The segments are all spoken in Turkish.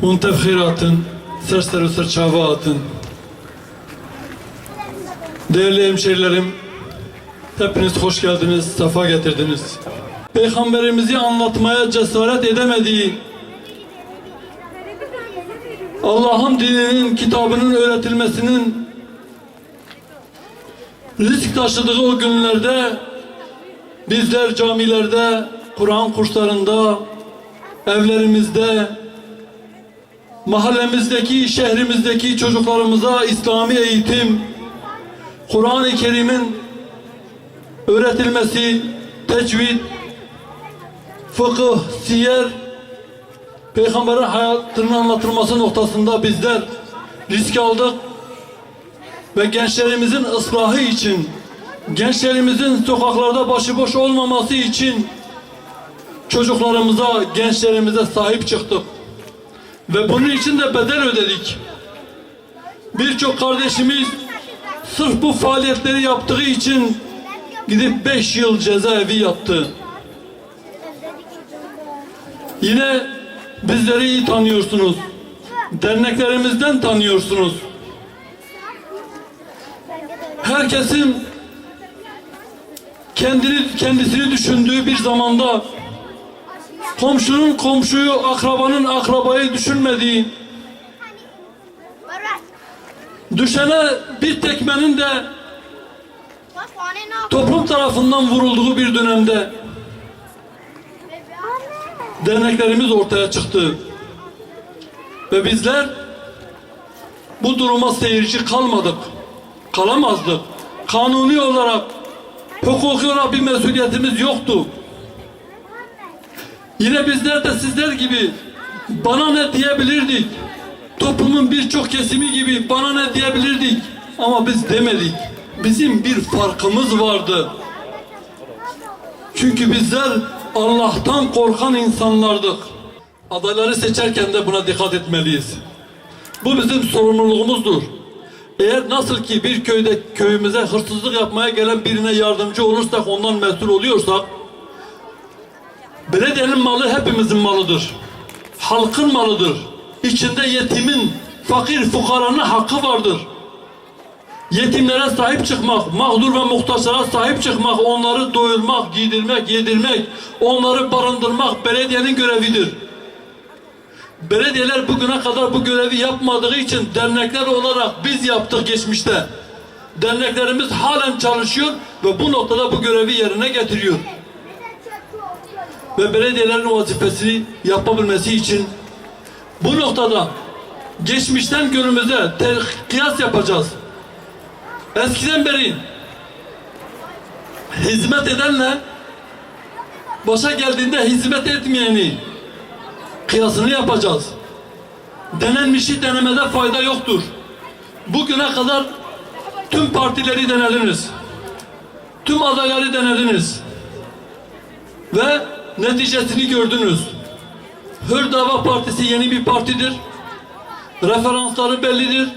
muntefhiratın, serseri serçavatın. Değerli hemşehrilerim, hepiniz hoş geldiniz, sefa getirdiniz. Peygamberimizi anlatmaya cesaret edemediği, Allah'ın dininin, kitabının öğretilmesinin risk taşıdığı o günlerde bizler camilerde, Kur'an kurslarında, evlerimizde, mahallemizdeki, şehrimizdeki çocuklarımıza İslami eğitim, Kur'an-ı Kerim'in öğretilmesi, tecvid, fıkıh, siyer, Peygamberin hayatının anlatılması noktasında bizler risk aldık ve gençlerimizin ıslahı için, gençlerimizin sokaklarda başıboş olmaması için çocuklarımıza, gençlerimize sahip çıktık. Ve bunun için de bedel ödedik. Birçok kardeşimiz sırf bu faaliyetleri yaptığı için gidip 5 yıl cezaevi yattı. Yine bizleri iyi tanıyorsunuz. Derneklerimizden tanıyorsunuz. Herkesin kendisini düşündüğü bir zamanda komşunun komşuyu, akrabanın akrabayı düşünmediği, düşene bir tekmenin de toplum tarafından vurulduğu bir dönemde derneklerimiz ortaya çıktı. Ve bizler bu duruma seyirci kalmadık. Kalamazdık. Kanuni olarak, hukuki olarak bir mesuliyetimiz yoktu. Yine bizler de sizler gibi bana ne diyebilirdik? Toplumun birçok kesimi gibi bana ne diyebilirdik? Ama biz demedik. Bizim bir farkımız vardı. Çünkü bizler Allah'tan korkan insanlardık. Adayları seçerken de buna dikkat etmeliyiz. Bu bizim sorumluluğumuzdur. Eğer nasıl ki bir köyümüze hırsızlık yapmaya gelen birine yardımcı olursak, ondan mesul oluyorsak, belediyenin malı hepimizin malıdır. Halkın malıdır. İçinde yetimin, fakir fukaranın hakkı vardır. Yetimlere sahip çıkmak, mağdur ve muhtaçlara sahip çıkmak, onları doyurmak, giydirmek, yedirmek, onları barındırmak belediyenin görevidir. Belediyeler bugüne kadar bu görevi yapmadığı için dernekler olarak biz yaptık geçmişte. Derneklerimiz halen çalışıyor ve bu noktada bu görevi yerine getiriyor. Ve belediyelerin vazifesini yapabilmesi için bu noktada geçmişten günümüze kıyas yapacağız. Eskiden beri hizmet edenle başa geldiğinde hizmet etmeyeni kıyasını yapacağız. Denenmişi denemede fayda yoktur. Bugüne kadar tüm partileri denediniz. Tüm adayları denediniz. Ve neticesini gördünüz. Hür Dava Partisi yeni bir partidir. Referansları bellidir.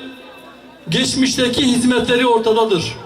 Geçmişteki hizmetleri ortadadır.